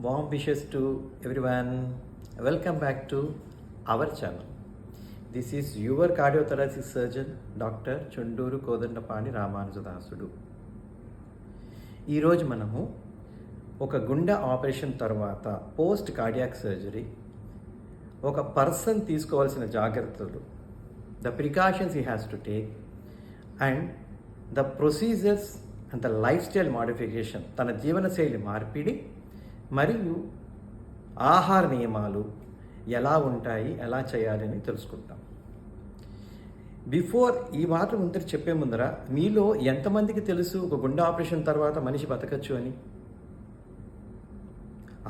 Warm wishes to everyone. Welcome back to our channel. This is your cardiothoracic surgeon, Dr. Chunduru Kodandapani Ramanujadasudu. ఈరోజు మనము ఒక గుండె operation తర్వాత post cardiac surgery ఒక person తీసుకోవాల్సిన జాగ్రత్తలు, the precautions he has to take and the procedures and the life style modification, తన జీవనశైలి మార్పిడి మరియు ఆహార నియమాలు ఎలా ఉంటాయి, ఎలా చేయాలని తెలుసుకుంటాం. బిఫోర్ ఈ మాట ముందర చెప్పే ముందర మీలో ఎంతమందికి తెలుసు ఒక గుండె ఆపరేషన్ తర్వాత మనిషి బతకచ్చు అని?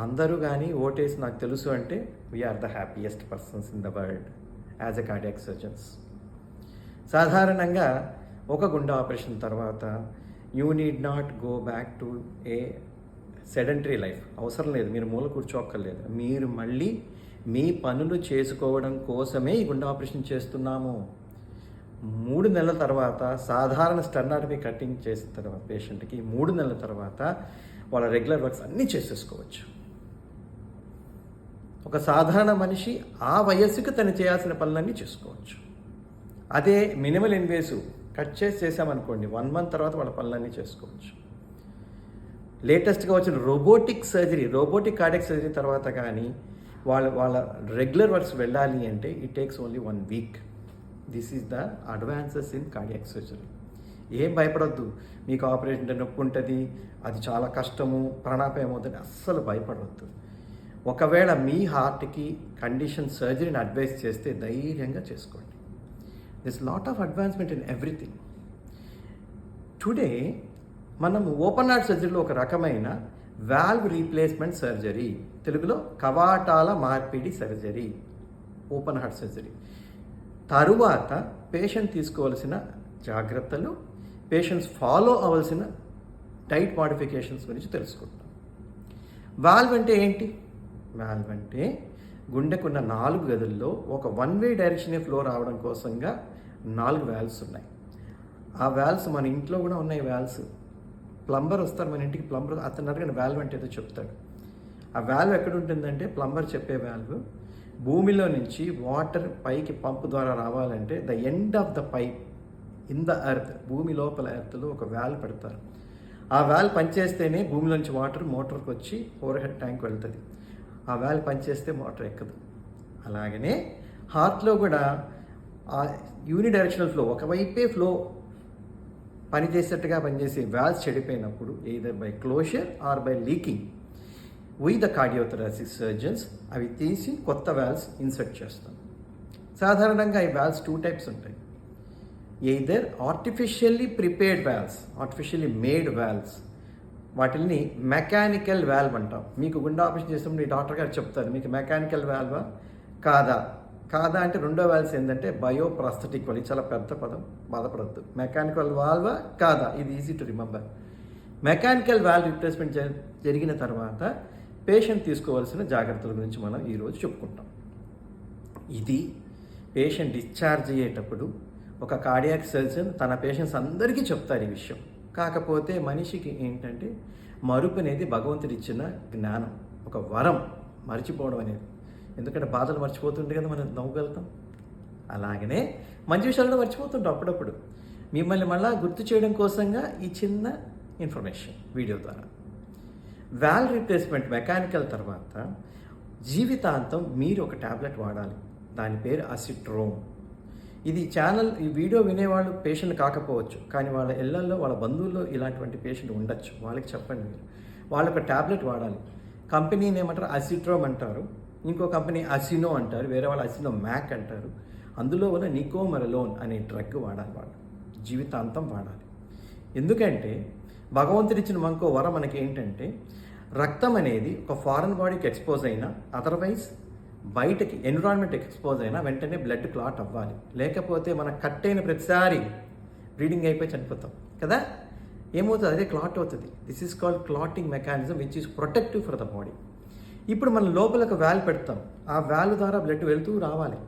అందరూ కానీ ఓటేసి నాకు తెలుసు అంటే we are the happiest persons in the world as a cardiac surgeons. సాధారణంగా ఒక గుండె ఆపరేషన్ తర్వాత you need not go back to a sedentary life. అవసరం లేదు, మీరు మూల కూర్చోక్కర్లేదు. మీరు మళ్ళీ మీ పనులు చేసుకోవడం కోసమే ఈ గుండె ఆపరేషన్ చేస్తున్నాము. 3 నెలల తర్వాత సాధారణ స్టెర్నాటమీ కటింగ్ చేసిన తర్వాత పేషెంట్కి 3 నెలల తర్వాత వాళ్ళ రెగ్యులర్ వర్క్స్ అన్నీ చేసేసుకోవచ్చు. ఒక సాధారణ మనిషి ఆ వయస్సుకు తను చేయాల్సిన పనులన్నీ చేసుకోవచ్చు. అదే మినిమల్ ఇన్వేసివ్ కట్ చేసామనుకోండి, 1 మంత్ తర్వాత వాళ్ళ పనులన్నీ చేసుకోవచ్చు. లేటెస్ట్గా వచ్చిన రోబోటిక్ కార్డియాక్ సర్జరీ తర్వాత కానీ వాళ్ళ రెగ్యులర్ వర్క్స్ వెళ్ళాలి అంటే it takes only 1 week. This is the advances in cardiac surgery. ఏం భయపడొద్దు, మీకు ఆపరేషన్ నొప్పి ఉంటుంది, అది చాలా కష్టము, ప్రాణాపాయం అవుతుంది, అస్సలు భయపడవద్దు. ఒకవేళ మీ హార్ట్కి కండిషన్ సర్జరీని అడ్వైస్ చేస్తే ధైర్యంగా చేసుకోండి. This lot of advancement in everything. Today మనం ఓపెన్ హార్ట్ సర్జరీలో ఒక రకమైన వాల్వ్ రీప్లేస్మెంట్ సర్జరీ, తెలుగులో కవాటాల మార్పిడి సర్జరీ, ఓపెన్ హార్ట్ సర్జరీ తరువాత పేషెంట్ తీసుకోవాల్సిన జాగ్రత్తలు, పేషెంట్స్ ఫాలో అవ్వాల్సిన డైట్ మాడిఫికేషన్స్ గురించి తెలుసుకుంటాం. వాల్వ్ అంటే ఏంటి? వాల్వ్ అంటే గుండెకున్న 4 గదుల్లో ఒక 1 వే డైరెక్షన్ ఫ్లో రావడం కోసంగా 4 వాల్వ్స్ ఉన్నాయి. ఆ వాల్వ్స్ మన ఇంట్లో కూడా ఉన్నాయి. వాల్వ్స్ ప్లంబర్ వస్తారు మన ఇంటికి, ప్లంబర్ అతను అడిగిన వాల్వ్ అంటే ఏదో చెప్తాడు. ఆ వాల్వ్ ఎక్కడ ఉంటుందంటే, ప్లంబర్ చెప్పే వాల్వ్ భూమిలో నుంచి వాటర్ పైకి పంపు ద్వారా రావాలంటే the end of the pipe in the earth, భూమి లోపల ఎర్త్లో ఒక వాల్వ్ పెడతారు. ఆ వాల్వ్ పనిచేస్తేనే భూమిలోంచి వాటర్ మోటార్కి వచ్చి ఓవర్ హెడ్ ట్యాంక్ వెళ్తుంది. ఆ వాల్వ్ పనిచేస్తే మోటార్ ఎక్కదు. అలాగనే హార్ట్లో కూడా ఆ యూనిడైరెక్షనల్ ఫ్లో, ఒకవైపే ఫ్లో పనిచేసేట్టుగా పనిచేసే వాల్వ్స్ చెడిపోయినప్పుడు either by closure or by leaking, we the cardiothoracic surgeons అవి తీసి కొత్త వాల్వ్స్ ఇన్సర్ట్ చేస్తాం. సాధారణంగా ఈ వాల్వ్స్ 2 టైప్స్ ఉంటాయి. Either artificially prepared valves, artificially made valves, వాటిని మెకానికల్ వాల్వ్ అంటాం. మీకు గుండె ఆపరేషన్ చేసినప్పుడు మీ డాక్టర్ గారు చెప్తారు, మీకు మెకానికల్ వాల్వా కాదా అంటే రెండో వాల్వ్స్ ఏంటంటే బయోప్రాస్థెటిక్ వాల్వ్. చాలా పెద్ద పదం, బాధపడద్దు. మెకానికల్ వాల్వా కాదా, ఇది easy to remember. Mechanical valve replacement జరిగిన తర్వాత పేషెంట్ తీసుకోవాల్సిన జాగ్రత్తల గురించి మనం ఈరోజు చెప్పుకుంటాం. ఇది పేషెంట్ డిశ్చార్జ్ అయ్యేటప్పుడు ఒక కార్డియాక్ సర్జన్ తన పేషెంట్స్ అందరికీ చెప్తారు ఈ విషయం. కాకపోతే మనిషికి ఏంటంటే మరుపు అనేది భగవంతుడు ఇచ్చిన జ్ఞానం, ఒక వరం, మర్చిపోవడం అనేది. ఎందుకంటే బాధలు మర్చిపోతుంటే కదా మనం నవ్వుగలుగుతాం. అలాగనే మంచి విషయాలను మర్చిపోతుంటాం అప్పుడప్పుడు. మిమ్మల్ని మళ్ళీ గుర్తు చేయడం కోసంగా ఈ చిన్న ఇన్ఫర్మేషన్ వీడియో ద్వారా. వాల్వ్ రీప్లేస్మెంట్ మెకానికల్ తర్వాత జీవితాంతం మీరు ఒక ట్యాబ్లెట్ వాడాలి. దాని పేరు అసిట్రోమ్. ఇది ఈ వీడియో వినేవాళ్ళు పేషెంట్ కాకపోవచ్చు, కానీ వాళ్ళ ఇళ్లలో వాళ్ళ బంధువుల్లో ఇలాంటి పేషెంట్ ఉండొచ్చు. వాళ్ళకి చెప్పండి, మీరు వాళ్ళు ఒక ట్యాబ్లెట్ వాడాలి. కంపెనీని ఏమంటారు? అసిట్రోమ్ అంటారు. ఇంకో కంపెనీ అసినో అంటారు, వేరే వాళ్ళు అసినో మ్యాక్ అంటారు. అందులో ఉన్న నికోమరలోన్ అనే డ్రగ్ వాడాలి, వాళ్ళు జీవితాంతం వాడాలి. ఎందుకంటే భగవంతుడిచ్చిన మనకో వరం మనకి ఏంటంటే, రక్తం అనేది ఒక ఫారెన్ బాడీకి ఎక్స్పోజ్ అయినా, అదర్వైజ్ బయటకి ఎన్విరాన్మెంట్ ఎక్స్పోజ్ అయినా వెంటనే బ్లడ్ క్లాట్ అవ్వాలి. లేకపోతే మన కట్ అయిన ప్రతిసారి బ్లీడింగ్ అయిపోయి చనిపోతాం కదా. ఏమవుతుంది? అదే క్లాట్ అవుతుంది. This is called clotting mechanism which is protective for the body. ఇప్పుడు మనం లోపల ఒక వాల్వ్ పెడతాం, ఆ వాల్వ్ ద్వారా బ్లడ్ వెళ్తూ రావాలి.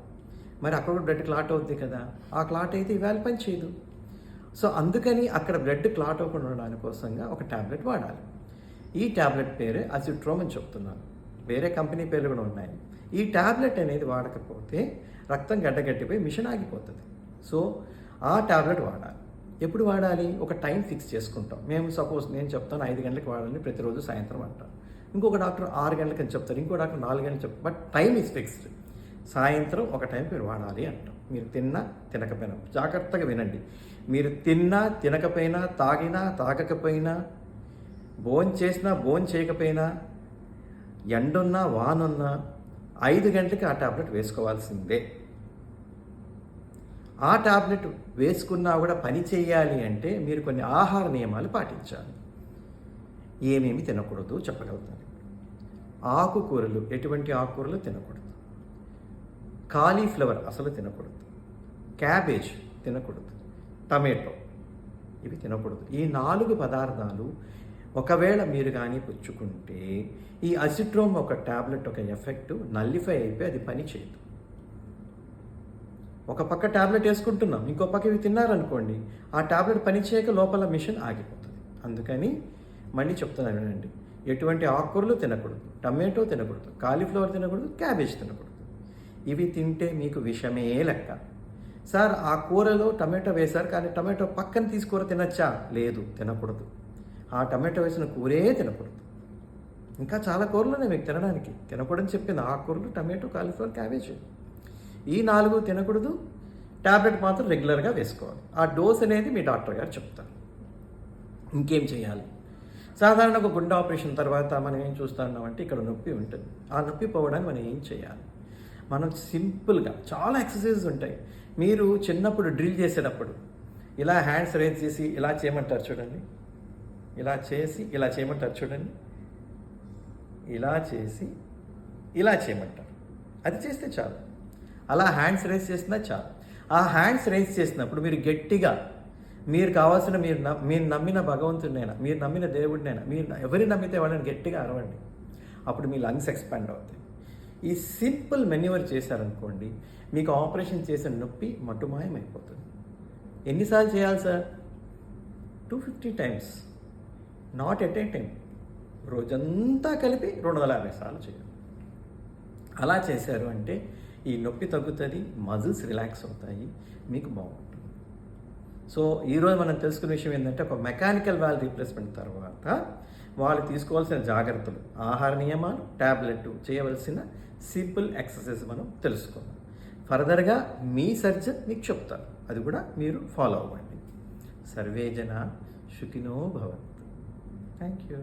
మరి అక్కడ కూడా బ్లడ్ క్లాట్ అవుతుంది కదా. ఆ క్లాట్ అయితే ఈ వాల్వ్ పని చేయదు. సో అందుకని అక్కడ బ్లడ్ క్లాట్ అవ్వకుండా ఉండడానికి కోసంగా ఒక ట్యాబ్లెట్ వాడాలి. ఈ ట్యాబ్లెట్ పేరే అజిట్రోమ్ అని చెప్తున్నాను. వేరే కంపెనీ పేర్లు కూడా ఉన్నాయి. ఈ ట్యాబ్లెట్ అనేది వాడకపోతే రక్తం గడ్డగట్టిపోయి మిషన్ ఆగిపోతుంది. సో ఆ ట్యాబ్లెట్ వాడాలి. ఎప్పుడు వాడాలి? ఒక టైం ఫిక్స్ చేసుకుంటాం. మేము సపోజ్ నేను చెప్తాను 5 గంటలకు వాడాలని ప్రతిరోజు సాయంత్రం అంటాను. ఇంకొక డాక్టర్ 6 గంటలకు అని చెప్తారు, ఇంకో డాక్టర్ 4 గంటలకు చెప్తారు. But time is fixed. సాయంత్రం ఒక టైం మీరు వాడాలి అంటాం. మీరు తిన్నా తినకపోయినా జాగ్రత్తగా వినండి. మీరు తిన్నా తినకపోయినా, తాగినా తాగకపోయినా, భోంచేసినా భోంచేయకపోయినా, ఎండున్నా వానున్నా 5 గంటలకి ఆ టాబ్లెట్ వేసుకోవాల్సిందే. ఆ టాబ్లెట్ వేసుకున్నా కూడా పని చేయాలి అంటే మీరు కొన్ని ఆహార నియమాలు పాటించాలి. ఏమేమి తినకూడదు చెప్పగలుగుతాను. ఆకుకూరలు, ఎటువంటి ఆకుకూరలు తినకూడదు. కాలీఫ్లవర్ అసలు తినకూడదు. క్యాబేజ్ తినకూడదు. టమాటో ఇవి తినకూడదు. ఈ 4 పదార్థాలు ఒకవేళ మీరు కానీ పుచ్చుకుంటే ఈ అజిట్రోమ్ ఒక టాబ్లెట్ ఒక ఎఫెక్ట్ నల్లిఫై అయిపోయి అది పని చేయదు. ఒక పక్క టాబ్లెట్ వేసుకుంటున్నాం, ఇంకో పక్క ఇవి తిన్నారనుకోండి, ఆ టాబ్లెట్ పని చేయక లోపల మిషన్ ఆగిపోతుంది. అందుకని మళ్ళీ చెప్తున్నాను వినండి. ఎటువంటి ఆకుకూరలు తినకూడదు, టమాటో తినకూడదు, కాలీఫ్లవర్ తినకూడదు, క్యాబేజ్ తినకూడదు. ఇవి తింటే మీకు విషమే లెక్క. సార్ ఆ కూరలో టమాటో వేశారు కానీ టమాటో పక్కన తీసి కూర తినచ్చా? లేదు, తినకూడదు. ఆ టమాటో వేసిన కూరే తినకూడదు. ఇంకా చాలా కూరలు మీకు తినడానికి తినకూడదని చెప్పింది. ఆకుకూరలు, టమాటో, కాలీఫ్లవర్, క్యాబేజ్ ఈ 4 తినకూడదు. ట్యాబ్లెట్ మాత్రం రెగ్యులర్గా వేసుకోవాలి. ఆ డోస్ అనేది మీ డాక్టర్ గారు చెప్తారు. ఇంకేం చేయాలి? సాధారణంగా గుండె ఆపరేషన్ తర్వాత మనం ఏం చూస్తున్నామంటే ఇక్కడ నొప్పి ఉంటుంది. ఆ నొప్పి పోవడానికి మనం ఏం చేయాలి? మనం సింపుల్గా చాలా ఎక్సర్సైజెస్ ఉంటాయి. మీరు చిన్నప్పుడు డ్రిల్ చేసేటప్పుడు ఇలా హ్యాండ్స్ రేజ్ చేసి ఇలా చేయమంటారు చూడండి, ఇలా చేసి ఇలా చేయమంటారు చూడండి, ఇలా చేసి ఇలా చేయమంటారు. అది చేస్తే చాలు. అలా హ్యాండ్స్ రేస్ చేసినా చాలు. ఆ హ్యాండ్స్ రేస్ చేసినప్పుడు మీరు గట్టిగా మీరు కావాల్సిన మీరు నమ్మిన భగవంతుడినైనా, మీరు నమ్మిన దేవుడినైనా, మీరు ఎవరిని నమ్మితే వాళ్ళని గట్టిగా అరవండి. అప్పుడు మీ లంగ్స్ ఎక్స్పాండ్ అవుతాయి. ఈ సింపుల్ మెన్యూవర్ చేశారనుకోండి, మీకు ఆపరేషన్ చేసిన నొప్పి మటుమాయమైపోతుంది. ఎన్నిసార్లు చేయాలి sir? 250 times, not at a time. రోజంతా కలిపి 250 సార్లు చేయాలి. అలా చేశారు అంటే ఈ నొప్పి తగ్గుతుంది, మజిల్స్ రిలాక్స్ అవుతాయి, మీకు బాగుంటుంది. సో ఈరోజు మనం తెలుసుకునే విషయం ఏంటంటే ఒక మెకానికల్ వాల్వ్ రీప్లేస్మెంట్ తర్వాత వాళ్ళు తీసుకోవాల్సిన జాగ్రత్తలు, ఆహార నియమాలు, ట్యాబ్లెట్, చేయవలసిన సింపుల్ ఎక్సర్సైజ్ మనం తెలుసుకుందాం. ఫర్దర్గా మీ సర్జన్ మీకు చెప్తారు, అది కూడా మీరు ఫాలో అవ్వండి. సర్వే జన సుఖినో భవంతు. Thank you.